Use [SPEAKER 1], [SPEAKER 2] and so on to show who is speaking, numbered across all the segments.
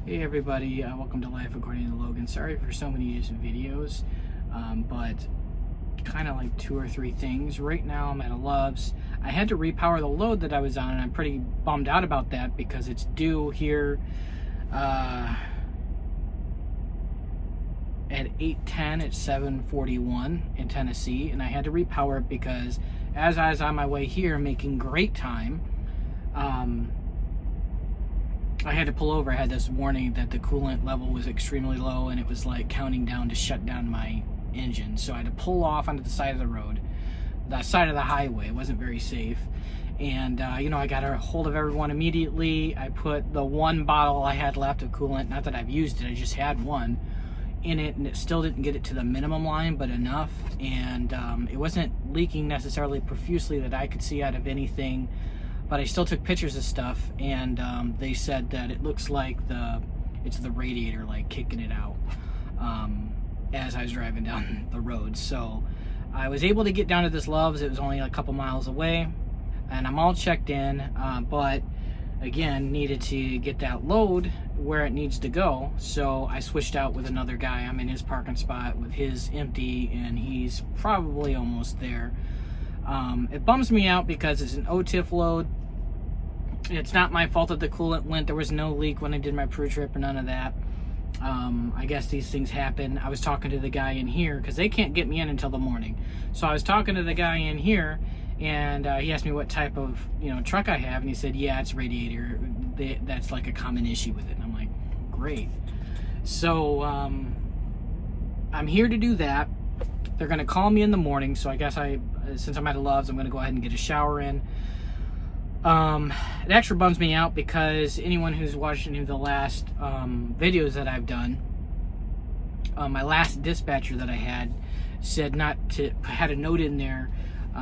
[SPEAKER 1] Hey everybody, welcome to Life According to Logan. Sorry for so many just videos, but kind of like 2 or 3 things. Right now I'm at a Love's. I had to repower the load that I was on, and I'm pretty bummed out about that because it's due here at 8:10 at 7:41 in Tennessee, and I had to repower it because as I was on my way here making great time, I had to pull over. I had this warning that the coolant level was extremely low and it was like counting down to shut down my engine. So I had to pull off onto the side of the road, the side of the highway. It wasn't very safe. And, I got a hold of everyone immediately. I put the one bottle I had left of coolant, not that I've used it, I just had one, in it, and it still didn't get it to the minimum line, but enough. And it wasn't leaking necessarily profusely that I could see out of anything. But I still took pictures of stuff, and they said that it looks like it's the radiator like kicking it out as I was driving down the road. So I was able to get down to this Love's. It was only a couple miles away, and I'm all checked in, but again, needed to get that load where it needs to go. So I switched out with another guy. I'm in his parking spot with his empty, and he's probably almost there. It bums me out because it's an OTIF load. It's not my fault that the coolant went. There was no leak when I did my pre-trip or none of that. I guess these things happen. I was talking to the guy in here because they can't get me in until the morning. So I was talking to the guy in here, and he asked me what type of truck I have, and he said, yeah, it's Radiator. That's like a common issue with it. And I'm like, great. So I'm here to do that. They're going to call me in the morning, so I guess since I'm at a Love's, I'm going to go ahead and get a shower in. It actually bums me out because anyone who's watched any of the last videos that I've done, my last dispatcher that I had said had a note in there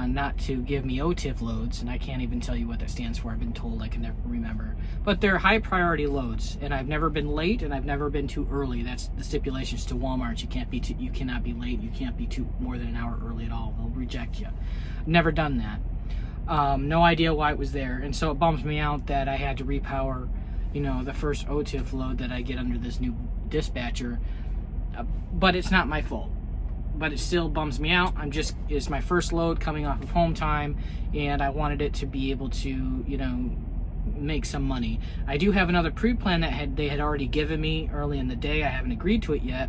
[SPEAKER 1] not to give me OTIF loads, and I can't even tell you what that stands for. I've been told, I can never remember. But they're high priority loads, and I've never been late, and I've never been too early. That's the stipulations to Walmart. You cannot be late. You can't be more than an hour early at all. They'll reject you. Never done that. No idea why it was there, and so it bums me out that I had to repower, the first OTIF load that I get under this new dispatcher. But it's not my fault. But it still bums me out. It's my first load coming off of home time, and I wanted it to be able to, make some money. I do have another pre-plan that they had already given me early in the day. I haven't agreed to it yet.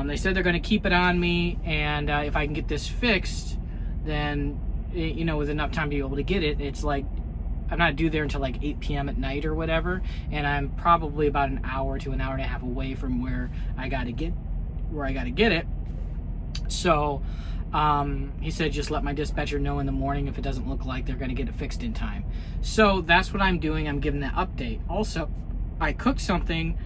[SPEAKER 1] They said they're going to keep it on me, and if I can get this fixed, then, with enough time to be able to get it, it's like, I'm not due there until like 8 p.m. at night or whatever, and I'm probably about an hour to an hour and a half away from where I got to get it. So he said just let my dispatcher know in the morning if it doesn't look like they're going to get it fixed in time. So that's what I'm doing. I'm giving that update. Also, I cooked something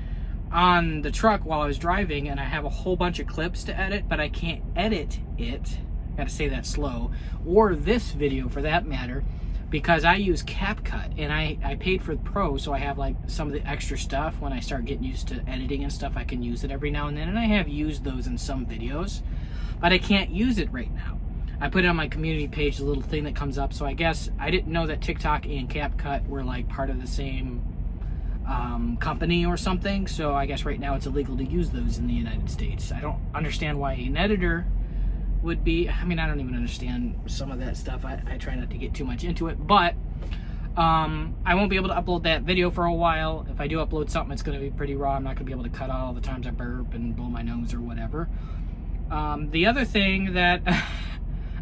[SPEAKER 1] on the truck while I was driving, and I have a whole bunch of clips to edit, but I can't edit it. Got to say that slow, or this video for that matter, because I use CapCut, and I paid for the Pro, so I have like some of the extra stuff. When I start getting used to editing and stuff, I can use it every now and then, and I have used those in some videos, but I can't use it right now. I put it on my community page, the little thing that comes up, so I guess I didn't know that TikTok and CapCut were like part of the same company or something, so I guess right now it's illegal to use those in the United States. I don't understand why an editor would be. I don't even understand some of that stuff. I try not to get too much into it, but I won't be able to upload that video for a while. If I do upload something, it's going to be pretty raw. I'm not going to be able to cut out all the times I burp and blow my nose or whatever. The other thing that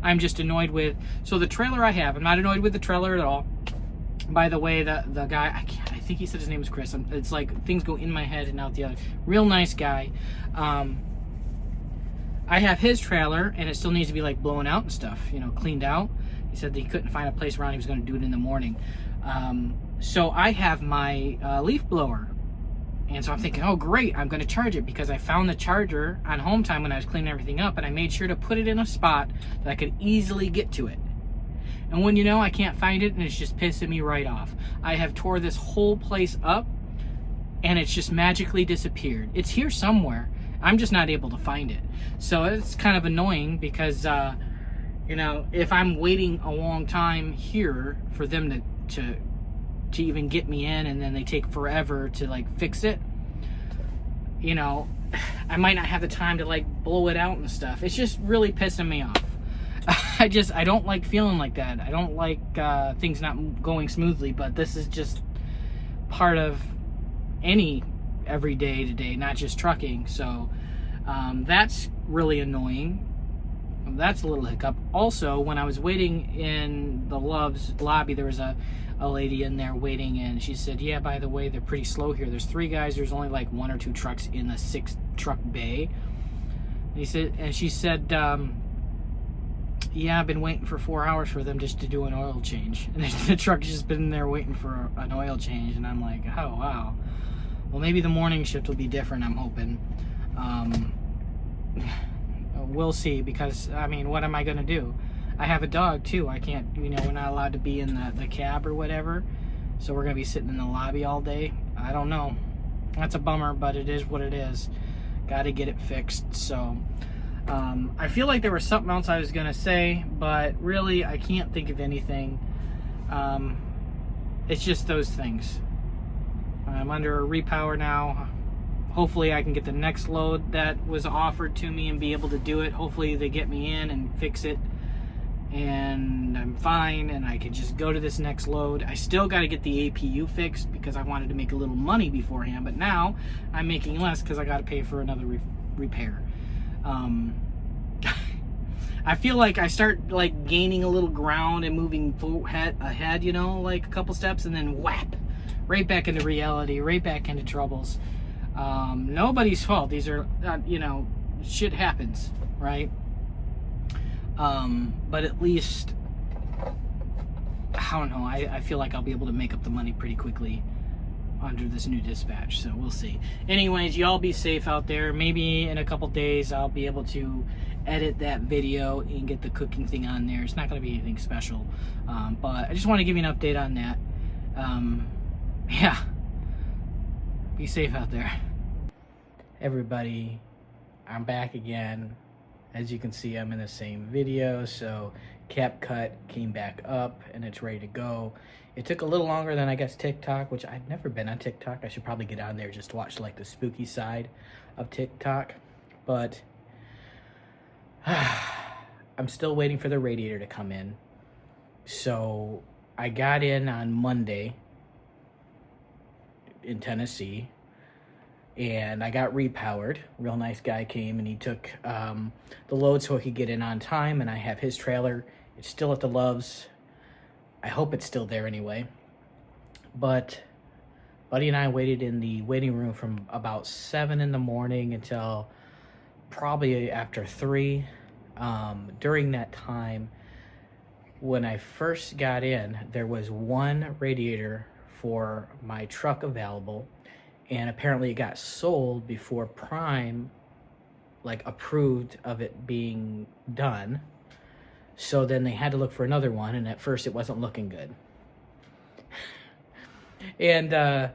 [SPEAKER 1] I'm just annoyed with, so the trailer I have, I'm not annoyed with the trailer at all. By the way, the guy, I think he said his name was Chris. It's like things go in my head and out the other. Real nice guy. I have his trailer, and it still needs to be like blown out and stuff, cleaned out. He said that he couldn't find a place around. He was going to do it in the morning. So I have my leaf blower, and so I'm thinking, oh great, I'm going to charge it, because I found the charger on home time when I was cleaning everything up, and I made sure to put it in a spot that I could easily get to it. And when I can't find it, and it's just pissing me right off. I have tore this whole place up, and it's just magically disappeared. It's here somewhere. I'm just not able to find it. So it's kind of annoying because, if I'm waiting a long time here for them to even get me in, and then they take forever to like fix it, you know, I might not have the time to like blow it out and stuff. It's just really pissing me off. I don't like feeling like that. I don't like things not going smoothly, but this is just part of any everyday to day, not just trucking. So that's really annoying. That's a little hiccup. Also, when I was waiting in the Love's lobby, there was a lady in there waiting, and she said, yeah, by the way, they're pretty slow here. There's 3 guys. There's only like 1 or 2 trucks in the 6 truck bay. And she said, yeah, I've been waiting for 4 hours for them just to do an oil change. And the truck's just been there waiting for an oil change. And I'm like, oh, wow. Well, maybe the morning shift will be different, I'm hoping. We'll see, because, I mean, what am I going to do? I have a dog, too. I can't, you know, we're not allowed to be in the cab or whatever. So we're going to be sitting in the lobby all day. I don't know. That's a bummer, but it is what it is. Got to get it fixed. So I feel like there was something else I was going to say, but really I can't think of anything. It's just those things. I'm under a repower now. Hopefully I can get the next load that was offered to me and be able to do it. Hopefully they get me in and fix it, and I'm fine, and I can just go to this next load. I still got to get the APU fixed because I wanted to make a little money beforehand, but now I'm making less because I got to pay for another repair. I feel like I start like gaining a little ground and moving ahead, you know, like a couple steps, and then whap, right back into reality, right back into troubles. Nobody's fault. These are, you know, shit happens, right? But at least, I don't know, I feel like I'll be able to make up the money pretty quickly under this new dispatch, so we'll see. Anyways, y'all be safe out there. Maybe in a couple days I'll be able to edit that video and get the cooking thing on there. It's not going to be anything special, but I just want to give you an update on that. Yeah, be safe out there. Everybody, I'm back again. As you can see, I'm in the same video, so CapCut came back up and it's ready to go. It took a little longer than I guess TikTok, which I've never been on TikTok. I should probably get on there just to watch like the spooky side of TikTok, but I'm still waiting for the radiator to come in. So I got in on Monday in Tennessee, and I got repowered. Real nice guy came and he took the load so he could get in on time, and I have his trailer. It's still at the Love's. I hope it's still there anyway. But Buddy and I waited in the waiting room from about 7 in the morning until probably after 3. During that time, when I first got in, there was 1 radiator for my truck available, and apparently it got sold before Prime like approved of it being done. So then they had to look for another one, and at first it wasn't looking good. And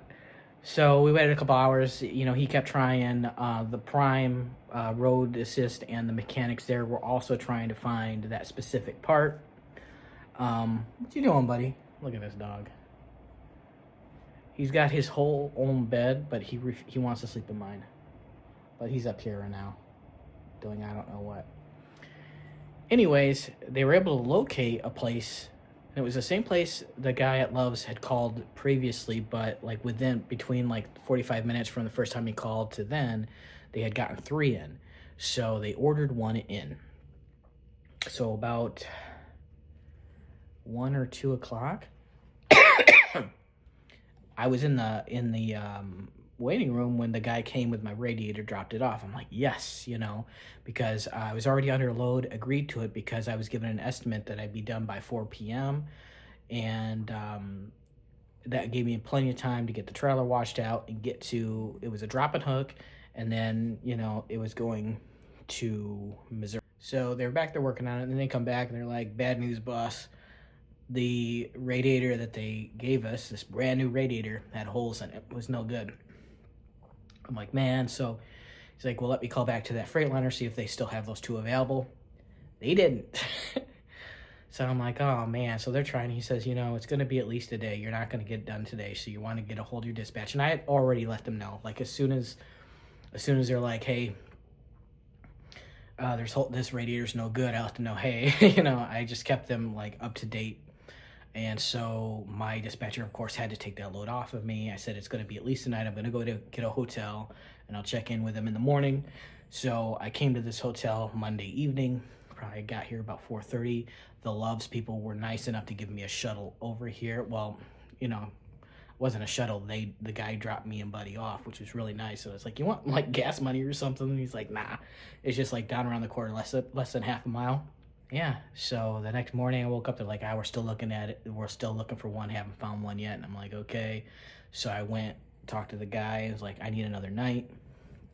[SPEAKER 1] so we waited a couple hours. You know, he kept trying. The Prime road assist and the mechanics there were also trying to find that specific part. What you doing, buddy? Look at this dog. He's got his whole own bed, but he wants to sleep in mine. But he's up here right now, doing I don't know what. Anyways, they were able to locate a place, and it was the same place the guy at Love's had called previously, but like between like 45 minutes from the first time he called to then, they had gotten 3 in. So they ordered 1 in. So about 1 or 2 o'clock, I was in the waiting room when the guy came with my radiator, dropped it off. I'm like, yes, you know, because I was already under load, agreed to it because I was given an estimate that I'd be done by 4 p.m. And that gave me plenty of time to get the trailer washed out and get to, it was a drop and hook, and then, you know, it was going to Missouri. So they were back there working on it, and then they come back and they're like, bad news, boss. The radiator that they gave us, this brand new radiator, had holes in it. It was no good. I'm like, man. So he's like, well, let me call back to that Freightliner, see if they still have those 2 available. They didn't. So I'm like, oh, man. So they're trying. He says, you know, it's going to be at least a day. You're not going to get it done today, so you want to get a hold of your dispatch. And I had already let them know. Like, as soon as As soon as they're like, hey, this radiator's no good, I let them know, hey, you know, I just kept them like up to date. And so my dispatcher, of course, had to take that load off of me. I said, it's going to be at least tonight. I'm going to go to get a hotel and I'll check in with them in the morning. So I came to this hotel Monday evening. Probably got here about 4:30. The Loves people were nice enough to give me a shuttle over here. Well, you know, it wasn't a shuttle. The guy dropped me and Buddy off, which was really nice. So it's like, you want like gas money or something? And he's like, nah, it's just like down around the corner, less than half a mile. Yeah, so the next morning I woke up, they're like, we're still looking at it. We're still looking for one, haven't found one yet. And I'm like, okay. So I went, talked to the guy, and was like, I need another night.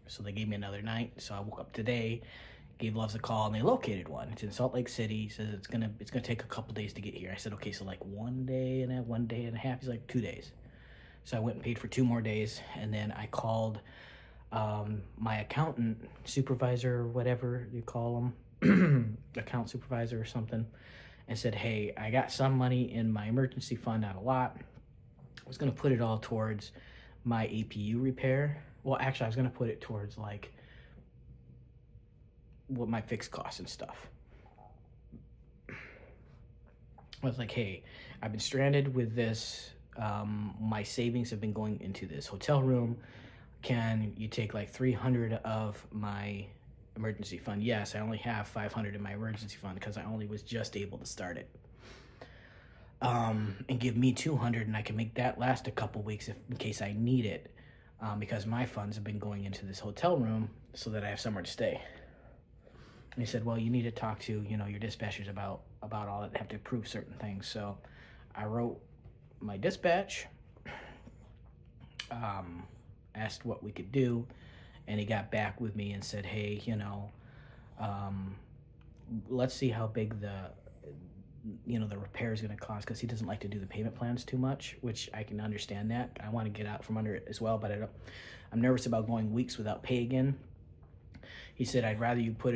[SPEAKER 1] So they gave me another night. So I woke up today, gave Loves a call, and they located one. It's in Salt Lake City. He says it's gonna take a couple days to get here. I said, okay, so like 1 day and 1 day and a half. He's like, 2 days. So I went and paid for 2 more days, and then I called my accountant, supervisor, whatever you call them, account supervisor or something, and said, hey, I got some money in my emergency fund, not a lot. I was going to put it all towards my APU repair. Well, actually, I was going to put it towards like what my fixed costs and stuff. I was like, hey, I've been stranded with this. My savings have been going into this hotel room. Can you take like 300 of my emergency fund? Yes, I only have 500 in my emergency fund because I only was just able to start it. And give me 200, and I can make that last a couple weeks in case I need it, because my funds have been going into this hotel room so that I have somewhere to stay. And he said, well, you need to talk to, you know, your dispatchers about all that. They have to approve certain things. So I wrote my dispatch, asked what we could do, and he got back with me and said, hey, you know, let's see how big the repair is going to cost, because he doesn't like to do the payment plans too much, which I can understand that. I want to get out from under it as well, but I'm nervous about going weeks without pay again. He said, I'd rather you put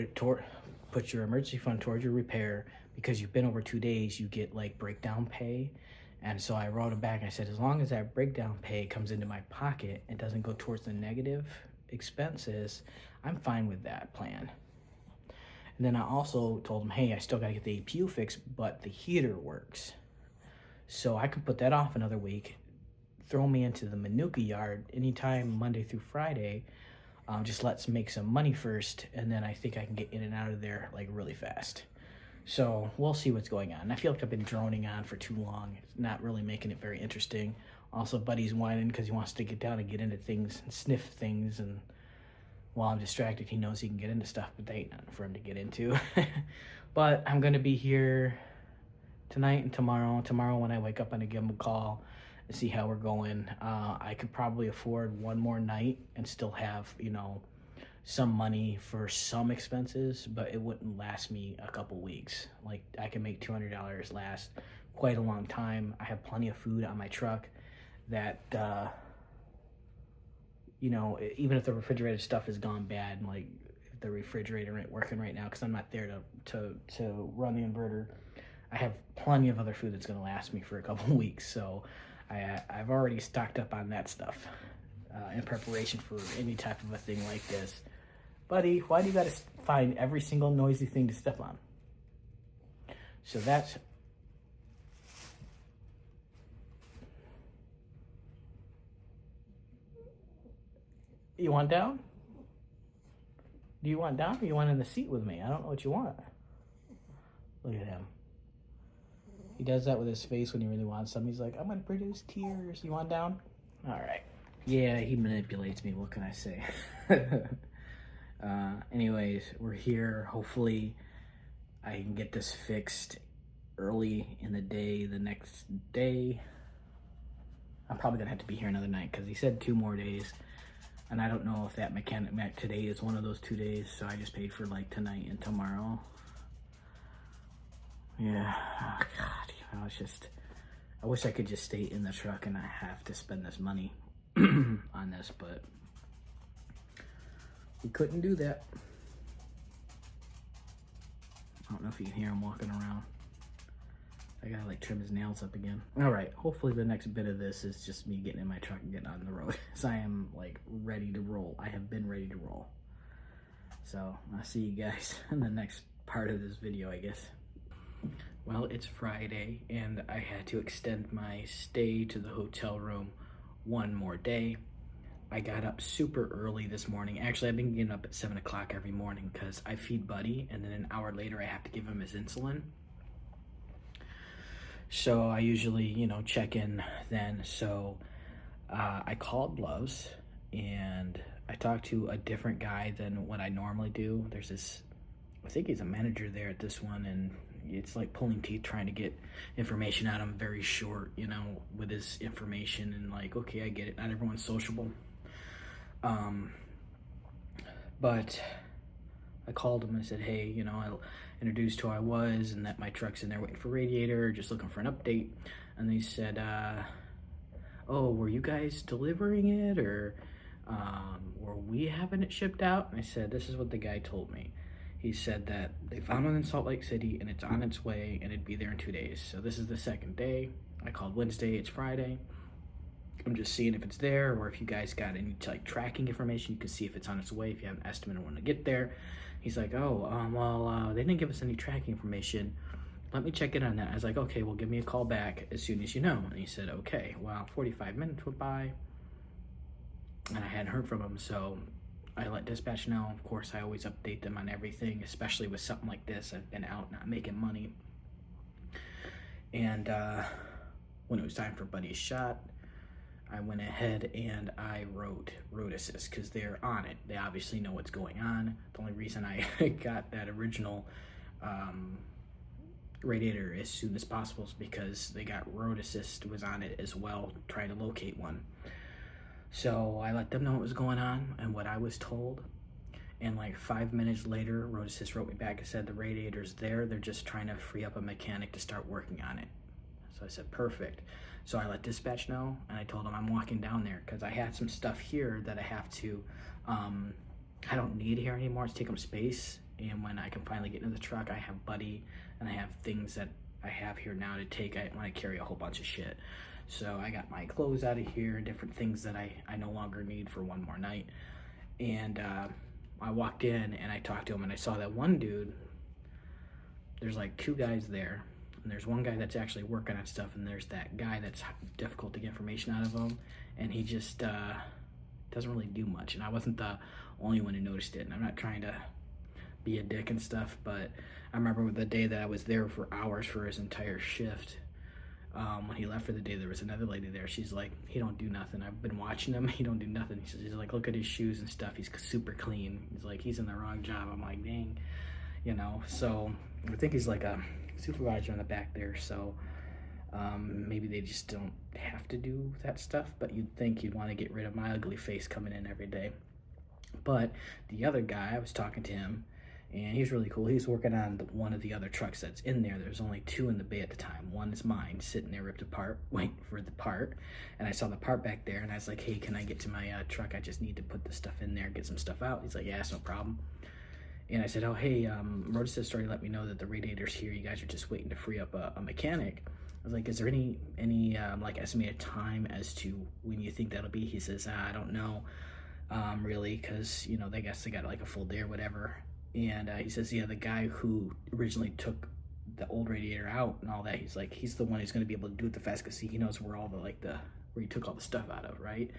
[SPEAKER 1] your emergency fund towards your repair, because you've been over 2 days, you get like breakdown pay. And so I wrote him back and I said, as long as that breakdown pay comes into my pocket and doesn't go towards the negative expenses, I'm fine with that plan. And then I also told him, hey, I still got to get the APU fixed, but the heater works. So I could put that off another week, throw me into the Manuka yard anytime Monday through Friday. Just let's make some money first, and then I think I can get in and out of there like really fast. So we'll see what's going on. I feel like I've been droning on for too long. It's not really making it very interesting. Also, Buddy's whining because he wants to get down and get into things and sniff things, and while I'm distracted, he knows he can get into stuff, but they ain't nothing for him to get into. But I'm going to be here tonight and tomorrow. Tomorrow when I wake up, I'm going to give him a call and see how we're going. I could probably afford one more night and still have, you know, some money for some expenses, but it wouldn't last me a couple weeks. Like, I can make $200 last quite a long time. I have plenty of food on my truck that, you know, even if the refrigerator stuff has gone bad, like if the refrigerator ain't working right now because I'm not there to run the inverter, I have plenty of other food that's going to last me for a couple weeks. So I've already stocked up on that stuff in preparation for any type of a thing like this. Buddy, why do you got to find every single noisy thing to step on? So that's... You want down? Do you want down, or you want in the seat with me? I don't know what you want. Look at him. He does that with his face when he really wants something. He's like, I'm going to produce tears. You want down? All right. Yeah, he manipulates me. What can I say? Anyways, we're here. Hopefully, I can get this fixed early in the day, the next day. I'm probably going to have to be here another night because he said 2 more days. And I don't know if that mechanic today is one of those 2 days, so I just paid for like tonight and tomorrow. Yeah, oh God, you know, it's just, I wish I could just stay in the truck and not have to spend this money on this, but we couldn't do that. I don't know if you can hear him walking around. I gotta like trim his nails up again. All right, hopefully the next bit of this is just me getting in my truck and getting on the road. So I am like ready to roll. I have been ready to roll. So I'll see you guys in the next part of this video, I guess. Well, it's Friday and I had to extend my stay to the hotel room one more day. I got up super early this morning. Actually, I've been getting up at 7 o'clock every morning because I feed Buddy, and then an hour later I have to give him his insulin. So I usually, you know, check in then. So I called Love's and I talked to a different guy than what I normally do. There's this, I think he's a manager there at this one, and it's like pulling teeth trying to get information out of him very short, you know, with his information, and like, okay, I get it. Not everyone's sociable. But I called him and I said, hey, you know, I introduced who I was and that my truck's in there waiting for Radiator, just looking for an update. And they said, oh, were you guys delivering it, or were we having it shipped out? And I said, this is what the guy told me. He said that they found one in Salt Lake City and it's on its way and it'd be there in 2 days. So this is the second day. I called Wednesday, it's Friday. I'm just seeing if it's there, or if you guys got any like tracking information, you can see if it's on its way, if you have an estimate of when to get there. He's like, oh, well, they didn't give us any tracking information. Let me check in on that. I was like, okay, well, give me a call back as soon as you know. And he said, okay. Well, 45 minutes went by and I hadn't heard from him. So I let dispatch know. Of course, I always update them on everything, especially with something like this. I've been out not making money. And when it was time for Buddy's shot, I went ahead and I wrote road assist because they're on it. They obviously know what's going on. The only reason I got that original Radiator as soon as possible is because they got road assist was on it as well, trying to locate one. So I let them know what was going on and what I was told. And like 5 minutes later, road assist wrote me back and said the Radiator's there. They're just trying to free up a mechanic to start working on it. So I said, perfect. So I let dispatch know, and I told them I'm walking down there because I had some stuff here that I have to, I don't need here anymore. It's taking up space. And when I can finally get into the truck, I have Buddy and I have things that I have here now to take. I want to carry a whole bunch of shit. So I got my clothes out of here and different things that I no longer need for one more night. And I walked in and I talked to him, and I saw that one dude, there's like 2 guys there. And there's one guy that's actually working on stuff, and there's that guy that's difficult to get information out of him, and he just doesn't really do much. And I wasn't the only one who noticed it, and I'm not trying to be a dick and stuff, but I remember the day that I was there for hours for his entire shift. When he left for the day, there was another lady there. She's like, he don't do nothing. I've been watching him. He don't do nothing. She's like, look at his shoes and stuff. He's super clean. He's like, he's in the wrong job. I'm like, dang, you know. So I think he's like a supervisor in the back there, so maybe they just don't have to do that stuff, but you'd think you'd want to get rid of my ugly face coming in every day. But the other guy, I was talking to him, and he's really cool. He's working on one of the other trucks that's in there. There's only 2 in the bay at the time. One is mine, sitting there ripped apart, waiting for the part, and I saw the part back there, and I was like, hey, can I get to my truck? I just need to put the stuff in there, get some stuff out. He's like, yeah, it's no problem. And I said, oh, hey, road assist already let me know that the Radiator's here. You guys are just waiting to free up a mechanic. I was like, is there any like estimated time as to when you think that'll be? He says, I don't know, really, because, you know, they guess they got like a full day or whatever. And he says, yeah, the guy who originally took the old Radiator out and all that, he's like, he's the one who's going to be able to do it the fast because he knows where all the, like, where he took all the stuff out of, right?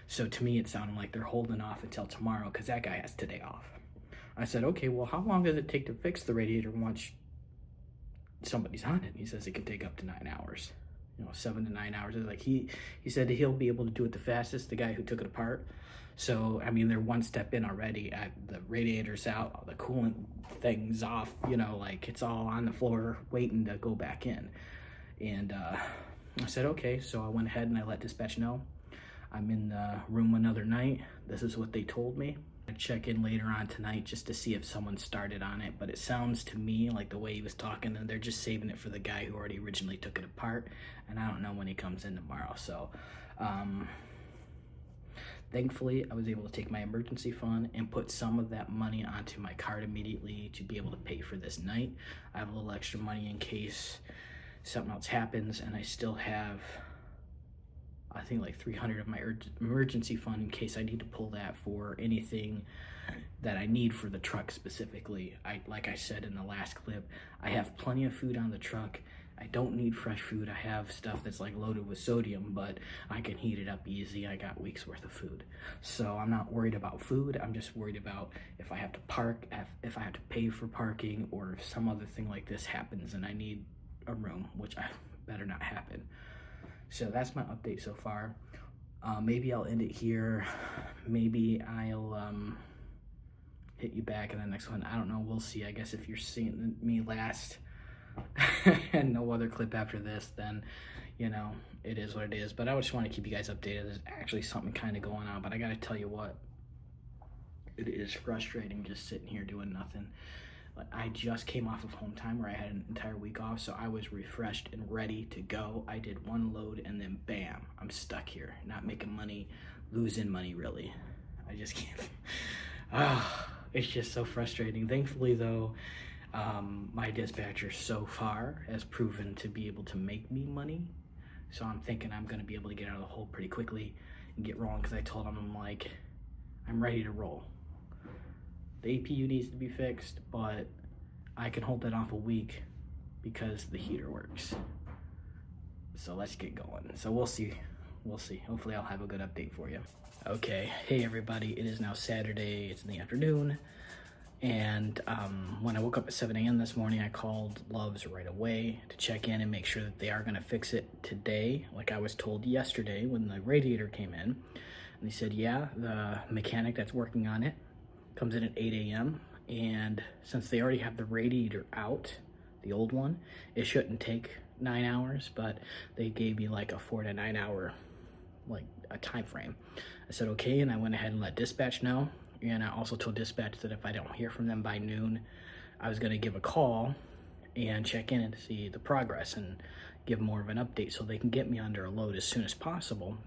[SPEAKER 1] So to me, it sounded like they're holding off until tomorrow because that guy has today off. I said, okay, well, how long does it take to fix the Radiator once somebody's on it? And he says it can take up to 9 hours, you know, 7 to 9 hours. Like he said he'll be able to do it the fastest, the guy who took it apart. So, I mean, they're one step in already. The radiator's out, all the coolant thing's off, you know, like it's all on the floor waiting to go back in. And I said, okay, so I went ahead and I let dispatch know. I'm in the room another night. This is what they told me. I check in later on tonight just to see if someone started on it, but it sounds to me like the way he was talking, and they're just saving it for the guy who already originally took it apart, and I don't know when he comes in tomorrow. So thankfully I was able to take my emergency fund and put some of that money onto my card immediately to be able to pay for this night. I have a little extra money in case something else happens and I still have, I think, like 300 of my emergency fund in case I need to pull that for anything that I need for the truck specifically. Like I said in the last clip, I have plenty of food on the truck. I don't need fresh food. I have stuff that's like loaded with sodium, but I can heat it up easy. I got weeks worth of food. So I'm not worried about food. I'm just worried about if I have to park, if I have to pay for parking, or if some other thing like this happens and I need a room, which I better not happen. So that's my update so far. Maybe I'll end it here. Maybe I'll hit you back in the next one. I don't know. We'll see. I guess if you're seeing me last and no other clip after this, then, you know, it is what it is. But I just want to keep you guys updated. There's actually something kind of going on, but I got to tell you what, it is frustrating just sitting here doing nothing. I just came off of home time where I had an entire week off, so I was refreshed and ready to go. I did one load and then bam, I'm stuck here, not making money, losing money really. I just can't. It's just so frustrating. Thankfully though, my dispatcher so far has proven to be able to make me money. So I'm thinking I'm gonna be able to get out of the hole pretty quickly and get rolling, because I told him, I'm like, I'm ready to roll. The APU needs to be fixed, but I can hold that off a week because the heater works. So let's get going. So we'll see. We'll see. Hopefully I'll have a good update for you. Okay. Hey everybody. It is now Saturday. It's in the afternoon. And when I woke up at 7 a.m. this morning, I called Love's right away to check in and make sure that they are going to fix it today, like I was told yesterday when the radiator came in. And they said, yeah, the mechanic that's working on it comes in at 8 a.m. and since they already have the radiator out, the old one, it shouldn't take 9 hours, but they gave me like a 4 to 9 hour, like a time frame. I said okay, and I went ahead and let dispatch know, and I also told dispatch that if I don't hear from them by noon, I was going to give a call and check in and see the progress and give more of an update so they can get me under a load as soon as possible.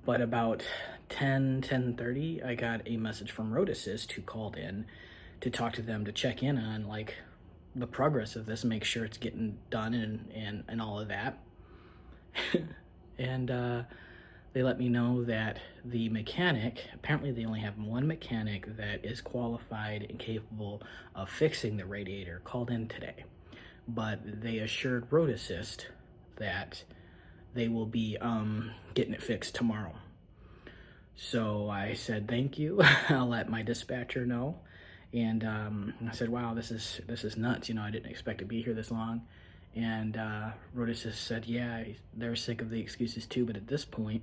[SPEAKER 1] But about 10:30, I got a message from Road Assist, who called in to talk to them to check in on like the progress of this, make sure it's getting done and all of that. And they let me know that the mechanic, apparently they only have one mechanic that is qualified and capable of fixing the radiator, called in today. But they assured Road Assist that they will be getting it fixed tomorrow. So I said thank you. I'll let my dispatcher know. And I said, wow, this is nuts. You know, I didn't expect to be here this long. And Road Assist said, yeah, they're sick of the excuses too, but at this point,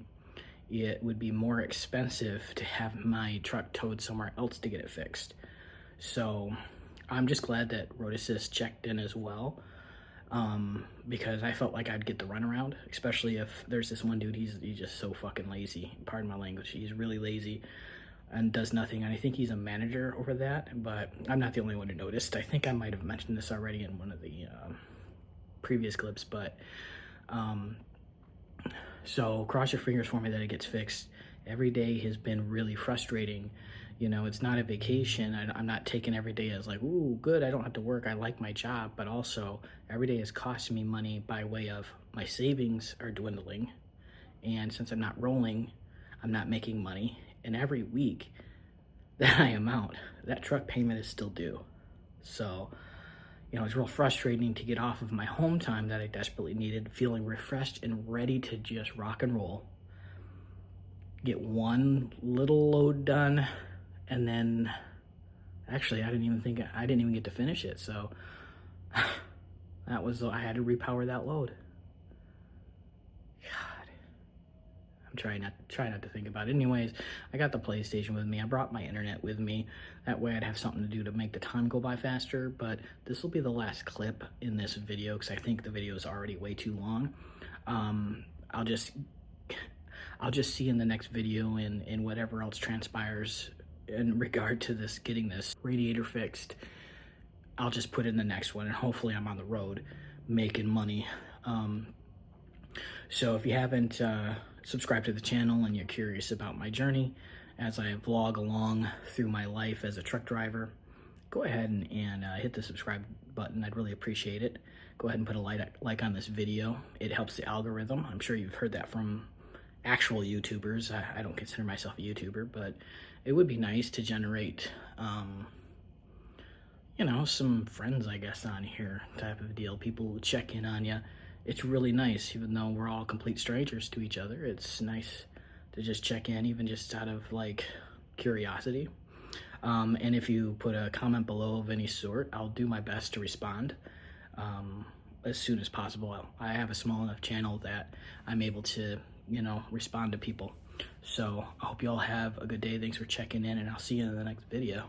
[SPEAKER 1] it would be more expensive to have my truck towed somewhere else to get it fixed. So I'm just glad that Road Assist checked in as well. Because I felt like I'd get the runaround, especially if there's this one dude, he's just so fucking lazy, pardon my language, he's really lazy and does nothing, and I think he's a manager over that, but I'm not the only one who noticed. I think I might have mentioned this already in one of the previous clips, but so cross your fingers for me that it gets fixed. Every day has been really frustrating. You know, it's not a vacation. I'm not taking every day as like, ooh, good, I don't have to work, I like my job. But also, every day is costing me money by way of my savings are dwindling. And since I'm not rolling, I'm not making money. And every week that I am out, that truck payment is still due. So, you know, it's real frustrating to get off of my home time that I desperately needed, feeling refreshed and ready to just rock and roll. Get one little load done. And then, actually, I didn't even get to finish it. So that was, I had to repower that load. God, I'm trying not to think about it. Anyways, I got the PlayStation with me. I brought my internet with me. That way I'd have something to do to make the time go by faster. But this will be the last clip in this video because I think the video is already way too long. I'll just see in the next video and whatever else transpires in regard to this, getting this radiator fixed. I'll just put in the next one, and hopefully I'm on the road making money. So if you haven't subscribed to the channel and you're curious about my journey as I vlog along through my life as a truck driver, go ahead and hit the subscribe button. I'd really appreciate it. Go ahead and put a like on this video. It helps the algorithm. I'm sure you've heard that from actual YouTubers. I don't consider myself a YouTuber, but it would be nice to generate, you know, some friends, I guess, on here type of deal. People who check in on you. It's really nice, even though we're all complete strangers to each other. It's nice to just check in, even just out of like curiosity. And if you put a comment below of any sort, I'll do my best to respond as soon as possible. I have a small enough channel that I'm able to, you know, respond to people. So I hope you all have a good day. Thanks for checking in, and I'll see you in the next video.